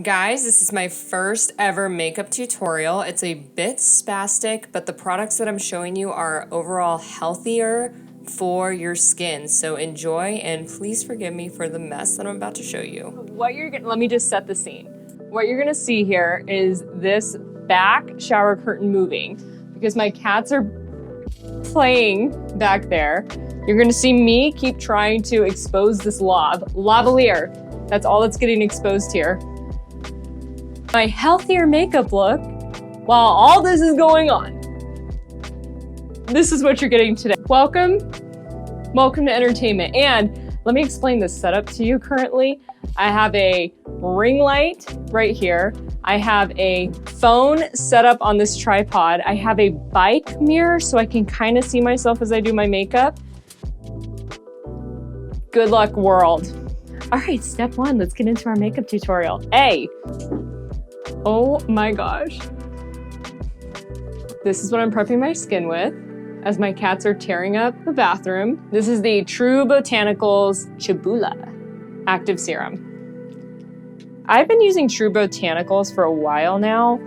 Guys, this is my first ever makeup tutorial. It's a bit spastic, but the products that I'm showing you are overall healthier for your skin. So enjoy, and please forgive me for the mess that I'm about to show you. Let me just set the scene. What you're gonna see here is this back shower curtain moving because my cats are playing back there. You're gonna see me keep trying to expose this lavalier. That's all that's getting exposed here. My healthier makeup look while all this is going on. This is what you're getting today. Welcome to entertainment. And let me explain this setup to you currently. I have a ring light right here. I have a phone set up on this tripod. I have a bike mirror so I can kind of see myself as I do my makeup. Good luck, world. All right, step one, let's get into our makeup tutorial. Oh my gosh. This is what I'm prepping my skin with as my cats are tearing up the bathroom. This is the True Botanicals Chebula Active Serum. I've been using True Botanicals for a while now.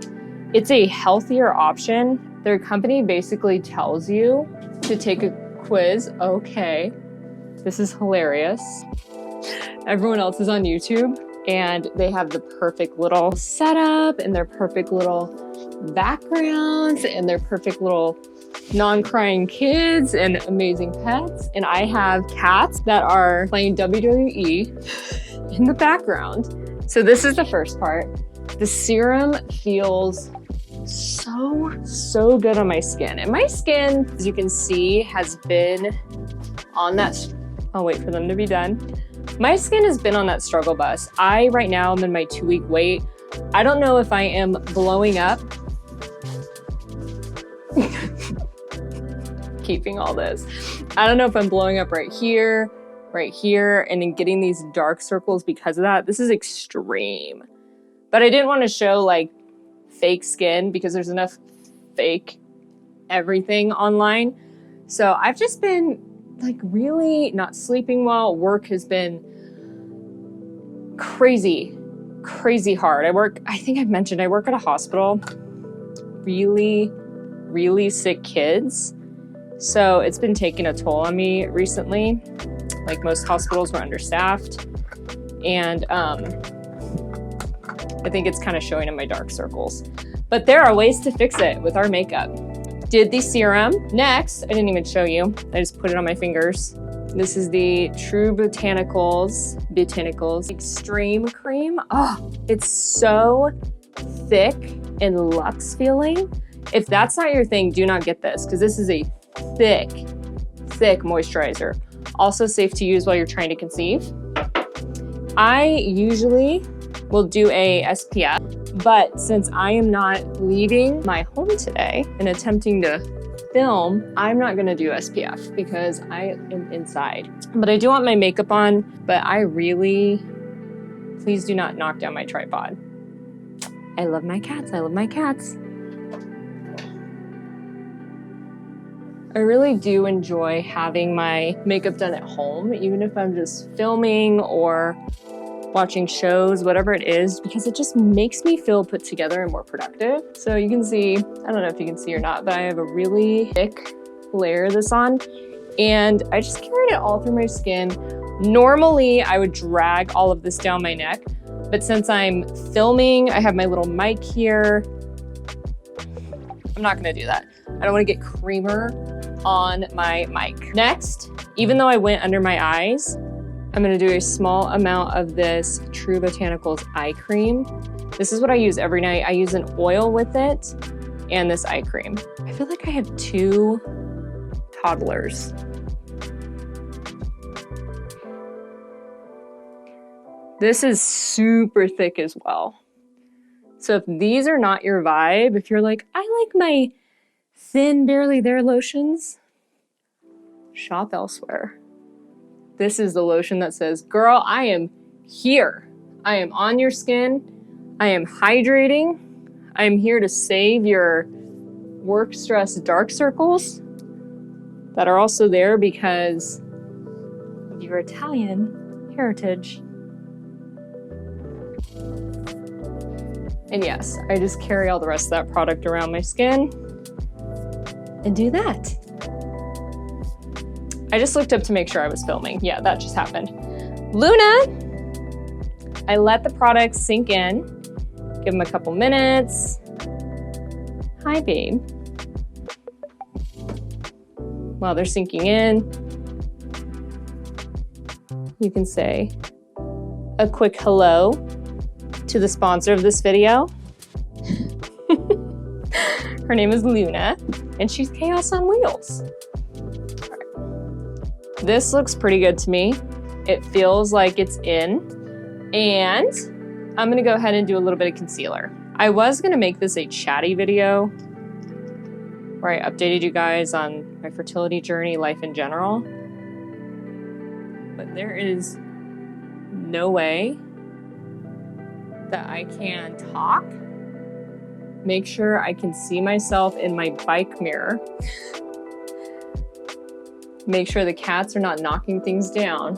It's a healthier option. Their company basically tells you to take a quiz. Okay, this is hilarious. Everyone else is on YouTube and they have the perfect little setup and their perfect little backgrounds and their perfect little non-crying kids and amazing pets. And I have cats that are playing WWE in the background. So this is the first part. The serum feels so good on my skin. And my skin, as you can see, has been on that, I'll wait for them to be done. My skin has been on that struggle bus. Right now I'm in my 2-week wait. I don't know if I am blowing up. Keeping all this. I don't know if I'm blowing up right here, and then getting these dark circles because of that. This is extreme. But I didn't want to show like fake skin because there's enough fake everything online. So I've just been like really not sleeping well. Work has been crazy hard. I think I've mentioned I work at a hospital. Really sick kids. So it's been taking a toll on me recently. Like most hospitals were understaffed. And I think it's kind of showing in my dark circles. But there are ways to fix it with our makeup. Did the serum. Next, I didn't even show you. I just put it on my fingers. This is the True Botanicals Extreme Cream. Oh, it's so thick and luxe feeling. If that's not your thing, do not get this because this is a thick moisturizer. Also safe to use while you're trying to conceive. I usually will do a SPF. But since I am not leaving my home today and attempting to film, I'm not gonna do SPF because I am inside. But I do want my makeup on, but please do not knock down my tripod. I love my cats, I really do enjoy having my makeup done at home, even if I'm just filming or watching shows, whatever it is, because it just makes me feel put together and more productive. So you can see, I don't know if you can see or not, but I have a really thick layer of this on, and I just carried it all through my skin. Normally, I would drag all of this down my neck, but since I'm filming, I have my little mic here. I'm not gonna do that. I don't wanna get creamer on my mic. Next, even though I went under my eyes, I'm gonna do a small amount of this True Botanicals eye cream. This is what I use every night. I use an oil with it and this eye cream. I feel like I have 2 toddlers. This is super thick as well. So if these are not your vibe, if you're like, I like my thin, barely there lotions, shop elsewhere. This is the lotion that says, girl, I am here. I am on your skin. I am hydrating. I am here to save your work stress dark circles that are also there because of your Italian heritage. And yes, I just carry all the rest of that product around my skin and do that. I just looked up to make sure I was filming. Yeah, that just happened. Luna, I let the products sink in, give them a couple minutes. Hi, babe. While they're sinking in, you can say a quick hello to the sponsor of this video. Her name is Luna, and she's Chaos on Wheels. All right. This looks pretty good to me. It feels like it's in, and I'm gonna go ahead and do a little bit of concealer. I was gonna make this a chatty video where I updated you guys on my fertility journey, life in general, but there is no way that I can talk, make sure I can see myself in my bike mirror, make sure the cats are not knocking things down,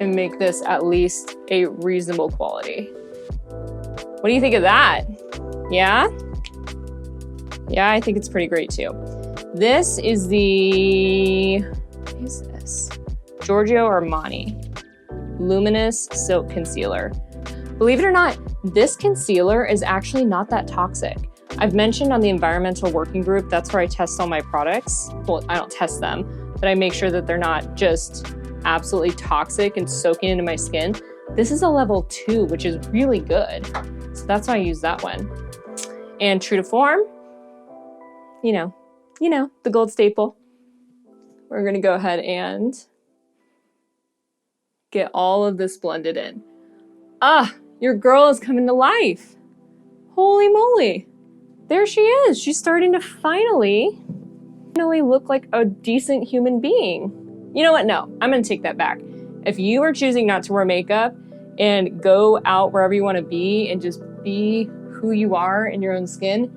and make this at least a reasonable quality. What do you think of that? Yeah? Yeah, I think it's pretty great too. This is the, what is this? Giorgio Armani Luminous Silk Concealer. Believe it or not, this concealer is actually not that toxic. I've mentioned on the environmental working group, that's where I test all my products. Well, I don't test them, but I make sure that they're not just absolutely toxic and soaking into my skin. This is a level 2, which is really good. So that's why I use that one. And true to form, you know, the gold staple. We're gonna go ahead and get all of this blended in. Ah, your girl is coming to life. Holy moly. There she is. She's starting to finally look like a decent human being. You know what? No, I'm gonna take that back. If you are choosing not to wear makeup and go out wherever you wanna be and just be who you are in your own skin,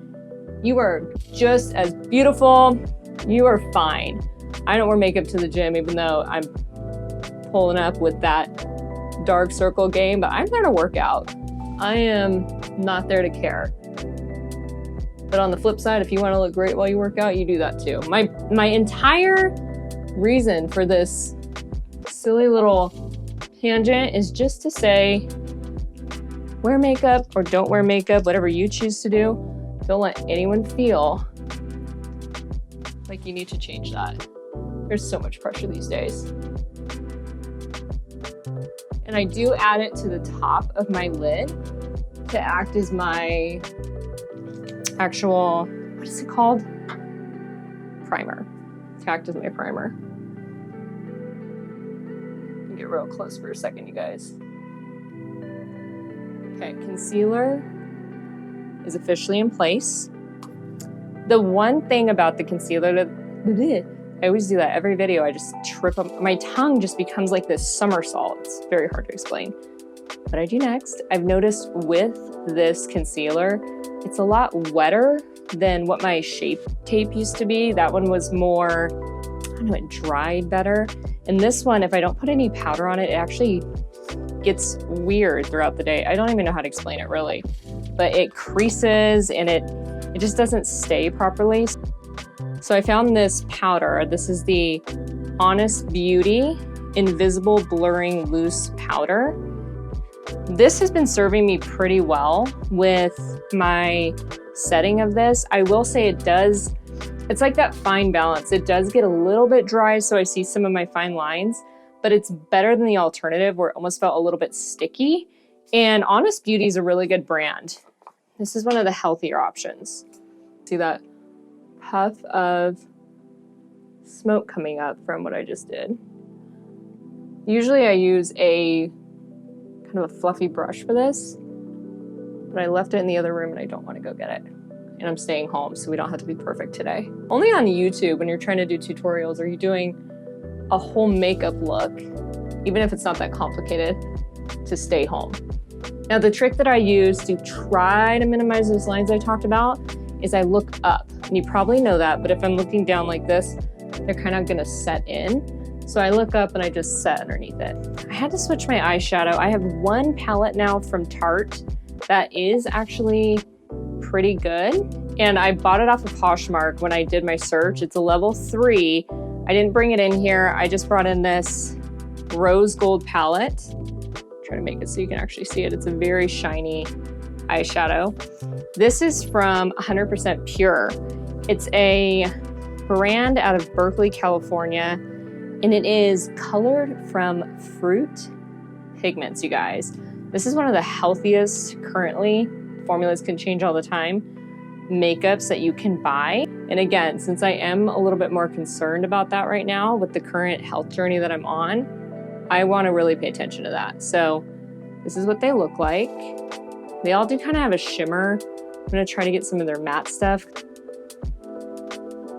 you are just as beautiful. You are fine. I don't wear makeup to the gym, even though I'm pulling up with that dark circle game, but I'm there to work out. I am not there to care. But on the flip side, if you want to look great while you work out, you do that too. My entire reason for this silly little tangent is just to say, wear makeup or don't wear makeup, whatever you choose to do, don't let anyone feel like you need to change that. There's so much pressure these days. And I do add it to the top of my lid to act as my actual, what is it called? Primer. To act as my primer. Get real close for a second, you guys. Okay, concealer is officially in place. The one thing about the concealer that I always do that every video, I just trip up. My tongue just becomes like this somersault. It's very hard to explain. What I do next, I've noticed with this concealer, it's a lot wetter than what my Shape Tape used to be. That one was more, I don't know, it dried better. And this one, if I don't put any powder on it, it actually gets weird throughout the day. I don't even know how to explain it really, but it creases and it just doesn't stay properly. So I found this powder. This is the Honest Beauty Invisible Blurring Loose Powder. This has been serving me pretty well with my setting of this. I will say it's like that fine balance. It does get a little bit dry, so I see some of my fine lines, but it's better than the alternative where it almost felt a little bit sticky. And Honest Beauty is a really good brand. This is one of the healthier options. See that puff of smoke coming up from what I just did. Usually I use a kind of a fluffy brush for this, but I left it in the other room and I don't want to go get it. And I'm staying home, so we don't have to be perfect today. Only on YouTube, when you're trying to do tutorials, are you doing a whole makeup look, even if it's not that complicated, to stay home. Now, the trick that I use to try to minimize those lines I talked about is I look up. And you probably know that, but if I'm looking down like this, they're kind of gonna set in. So I look up and I just set underneath it. I had to switch my eyeshadow. I have one palette now from Tarte that is actually pretty good. And I bought it off of Poshmark when I did my search. It's a level 3. I didn't bring it in here. I just brought in this rose gold palette. Try to make it so you can actually see it. It's a very shiny eyeshadow. This is from 100% Pure. It's a brand out of Berkeley, California, and it is colored from fruit pigments, you guys. This is one of the healthiest currently, formulas can change all the time, makeups that you can buy. And again, since I am a little bit more concerned about that right now with the current health journey that I'm on, I want to really pay attention to that. So this is what they look like. They all do kind of have a shimmer. I'm going to try to get some of their matte stuff.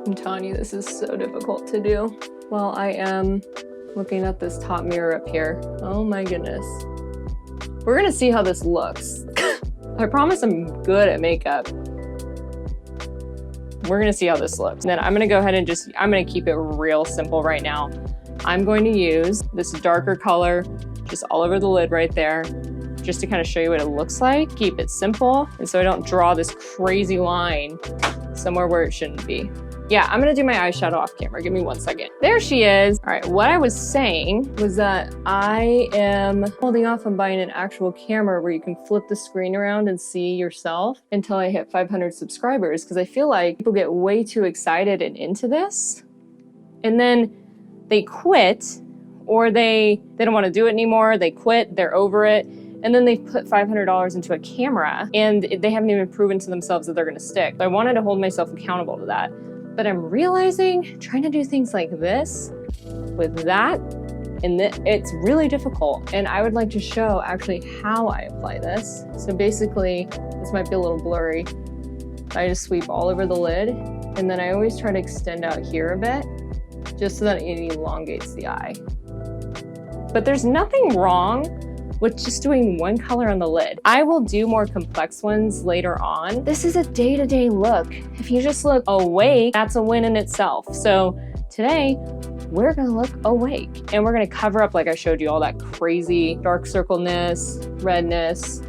I'm telling you, this is so difficult to do while I am looking at this top mirror up here. Oh my goodness. We're going to see how this looks. I promise I'm good at makeup. We're going to see how this looks. And then I'm going to go ahead and I'm going to keep it real simple right now. I'm going to use this darker color just all over the lid right there, just to kind of show you what it looks like. Keep it simple, and so I don't draw this crazy line somewhere where it shouldn't be. Yeah, I'm gonna do my eyeshadow off camera. Give me 1 second. There she is. All right, what I was saying was that I am holding off on buying an actual camera where you can flip the screen around and see yourself until I hit 500 subscribers, because I feel like people get way too excited and into this, and then they quit, or they don't want to do it anymore. They quit, they're over it, and then they put $500 into a camera and they haven't even proven to themselves that they're gonna stick. So I wanted to hold myself accountable to that. But I'm realizing trying to do things like this with that, and it's really difficult. And I would like to show actually how I apply this. So basically, this might be a little blurry. I just sweep all over the lid, and then I always try to extend out here a bit, just so that it elongates the eye. But there's nothing wrong with just doing one color on the lid. I will do more complex ones later on. This is a day-to-day look. If you just look awake, that's a win in itself. So today, we're gonna look awake, and we're gonna cover up, like I showed you, all that crazy dark circleness, redness,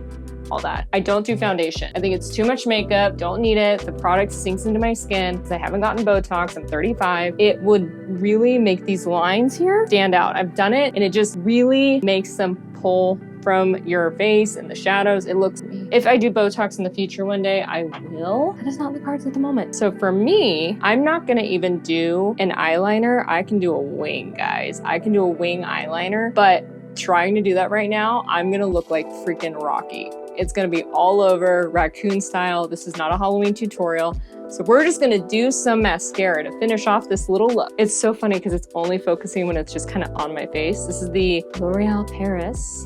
all that. I don't do foundation. I think it's too much makeup, don't need it. The product sinks into my skin because I haven't gotten Botox, I'm 35. It would really make these lines here stand out. I've done it, and it just really makes them pull from your face and the shadows. It looks, if I do Botox in the future one day, I will. That is not the cards at the moment. So for me, I'm not gonna even do an eyeliner. I can do a wing, guys. I can do a wing eyeliner, but trying to do that right now, I'm gonna look like freaking Rocky. It's gonna be all over raccoon style. This is not a Halloween tutorial. So we're just gonna do some mascara to finish off this little look. It's so funny because it's only focusing when it's just kind of on my face. This is the L'Oreal Paris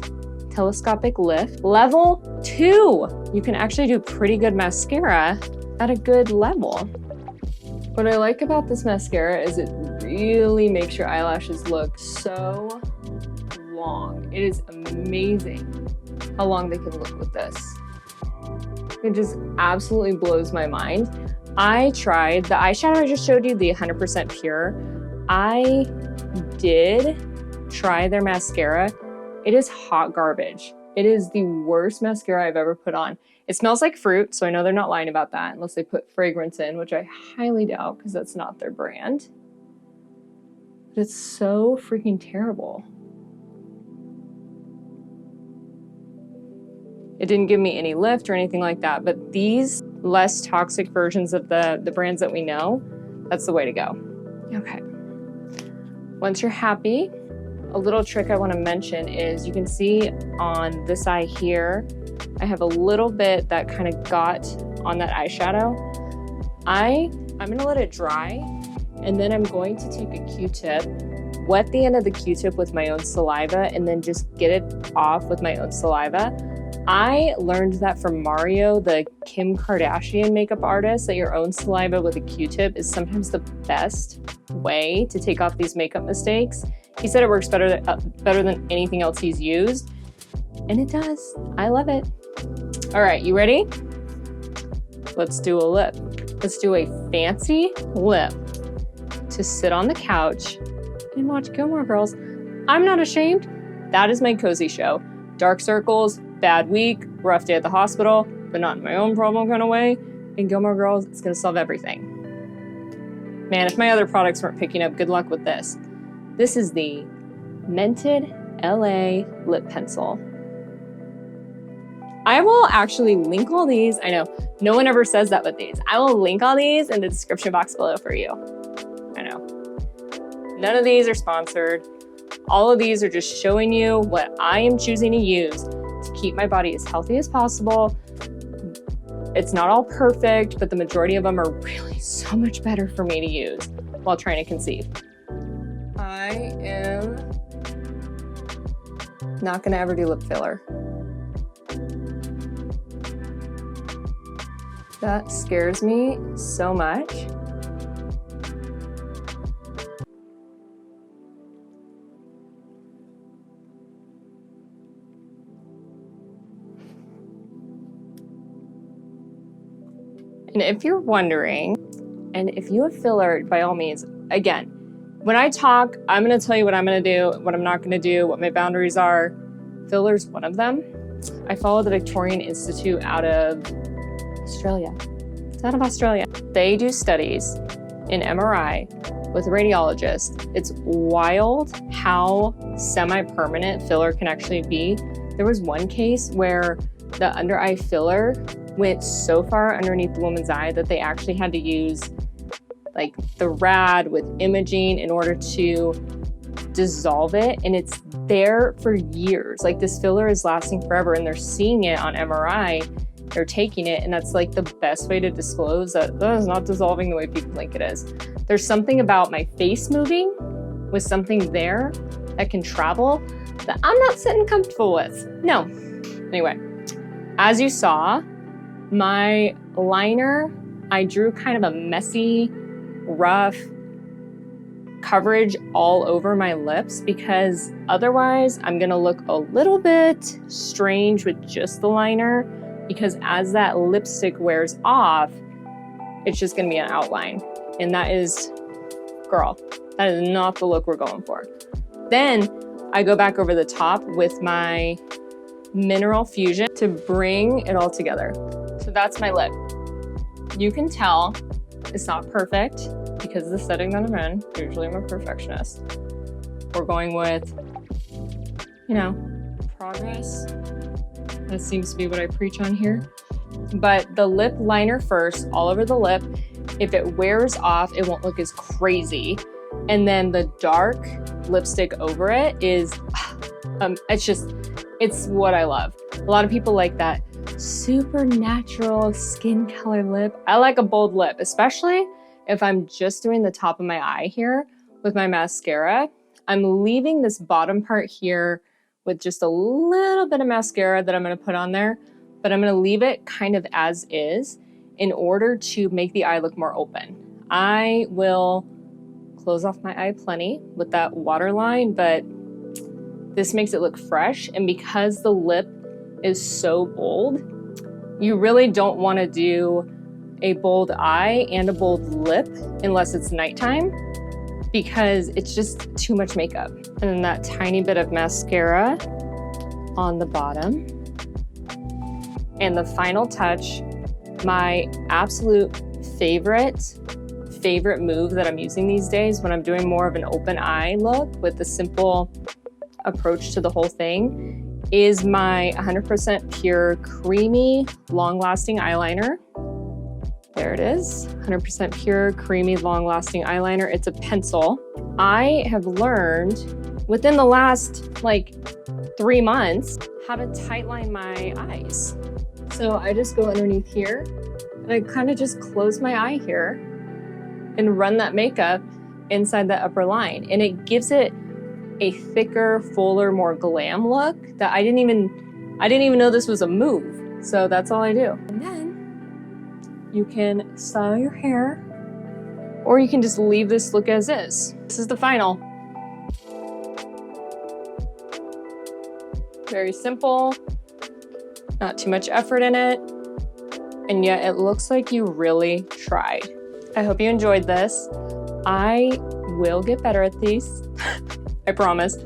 Telescopic Lift. Level 2. You can actually do pretty good mascara at a good level. What I like about this mascara is it really makes your eyelashes look so long. It is amazing how long they can look with this. It just absolutely blows my mind. I tried the eyeshadow I just showed you, the 100% Pure. I did try their mascara. It is hot garbage. It is the worst mascara I've ever put on. It smells like fruit, so I know they're not lying about that unless they put fragrance in, which I highly doubt because that's not their brand. But it's so freaking terrible. It didn't give me any lift or anything like that, but these less toxic versions of the brands that we know, that's the way to go. Okay. Once you're happy, a little trick I want to mention is you can see on this eye here, I have a little bit that kind of got on that eyeshadow. I'm gonna let it dry, and then I'm going to take a Q-tip, wet the end of the Q-tip with my own saliva, and then just get it off with my own saliva. I learned that from Mario, the Kim Kardashian makeup artist, that your own saliva with a Q-tip is sometimes the best way to take off these makeup mistakes. He said it works better than anything else he's used, and it does. I love it. All right, you ready? Let's do a lip. Let's do a fancy lip to sit on the couch and watch Gilmore Girls. I'm not ashamed. That is my cozy show. Dark circles, bad week, rough day at the hospital, but not in my own problem kind of way. And Gilmore Girls, it's gonna solve everything. Man, if my other products weren't picking up, good luck with this. This is the Mented LA Lip Pencil. I will actually link all these. I know, no one ever says that with these. I will link all these in the description box below for you. I know. None of these are sponsored. All of these are just showing you what I am choosing to use to keep my body as healthy as possible. It's not all perfect, but the majority of them are really so much better for me to use while trying to conceive. I am not gonna ever do lip filler. That scares me so much. And if you're wondering, and if you have filler, by all means, again, when I talk, I'm gonna tell you what I'm gonna do, what I'm not gonna do, what my boundaries are. Filler's one of them. I follow the Victorian Institute out of Australia. It's out of Australia. They do studies in MRI with radiologists. It's wild how semi-permanent filler can actually be. There was one case where the under eye filler went so far underneath the woman's eye that they actually had to use like the rad with imaging in order to dissolve it, and it's there for years. Like this filler is lasting forever, and they're seeing it on MRI. They're taking it, and that's like the best way to disclose that is not dissolving the way people think it is. There's something about my face moving with something there that can travel that I'm not sitting comfortable with. No. Anyway, as you saw, my liner, I drew kind of a messy, rough coverage all over my lips because otherwise I'm gonna look a little bit strange with just the liner, because as that lipstick wears off, it's just gonna be an outline. And that is, girl, that is not the look we're going for. Then I go back over the top with my Mineral Fusion to bring it all together. So that's my lip. You can tell it's not perfect because of the setting that I'm in. Usually I'm a perfectionist. We're going with, you know, progress. That seems to be what I preach on here. But the lip liner first, all over the lip. If it wears off, it won't look as crazy. And then the dark lipstick over it is, it's what I love. A lot of people like that super natural skin color lip. I like a bold lip, especially if I'm just doing the top of my eye here with my mascara. I'm leaving this bottom part here with just a little bit of mascara that I'm gonna put on there, but I'm gonna leave it kind of as is in order to make the eye look more open. I will close off my eye plenty with that waterline, but this makes it look fresh. And because the lip is so bold, you really don't want to do a bold eye and a bold lip unless it's nighttime, because it's just too much makeup. And then that tiny bit of mascara on the bottom. And the final touch, my absolute favorite move that I'm using these days when I'm doing more of an open eye look with the simple approach to the whole thing, is my 100% pure creamy long-lasting eyeliner. There it is, 100% pure creamy long-lasting eyeliner. It's a pencil. I have learned within the last like 3 months how to tightline my eyes. So I just go underneath here and I kind of just close my eye here and run that makeup inside that upper line, and it gives it a thicker, fuller, more glam look that I didn't even know this was a move. So that's all I do. And then you can style your hair, or you can just leave this look as is. This is the final. Very simple, not too much effort in it, and yet it looks like you really tried. I hope you enjoyed this. I will get better at these. I promise.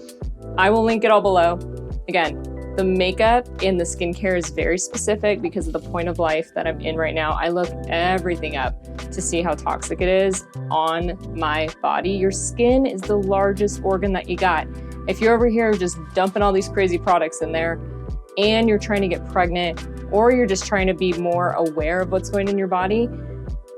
I will link it all below. Again, The makeup and the skincare is very specific because of the point of life that I'm in right now. I look everything up to see how toxic it is on my body. Your skin is the largest organ that you got. If you're over here just dumping all these crazy products in there and you're trying to get pregnant, or you're just trying to be more aware of what's going in your body,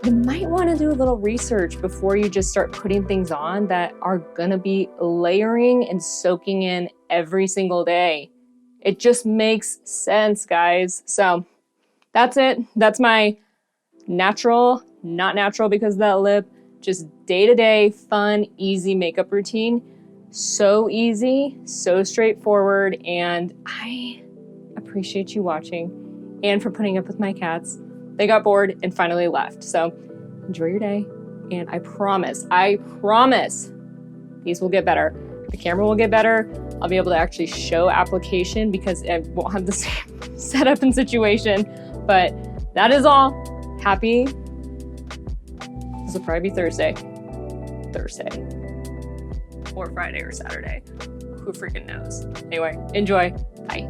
you might want to do a little research before you just start putting things on that are gonna be layering and soaking in every single day. It just makes sense, guys. So that's it. That's my natural, not natural because of that lip, just day-to-day, fun, easy makeup routine. So easy, so straightforward, and I appreciate you watching and for putting up with my cats. They got bored and finally left. So enjoy your day, and I promise, these will get better. The camera will get better. I'll be able to actually show application because I won't have the same setup and situation. But that is all. Happy. This will probably be Thursday. Or Friday or Saturday. Who freaking knows? Anyway, enjoy. Bye.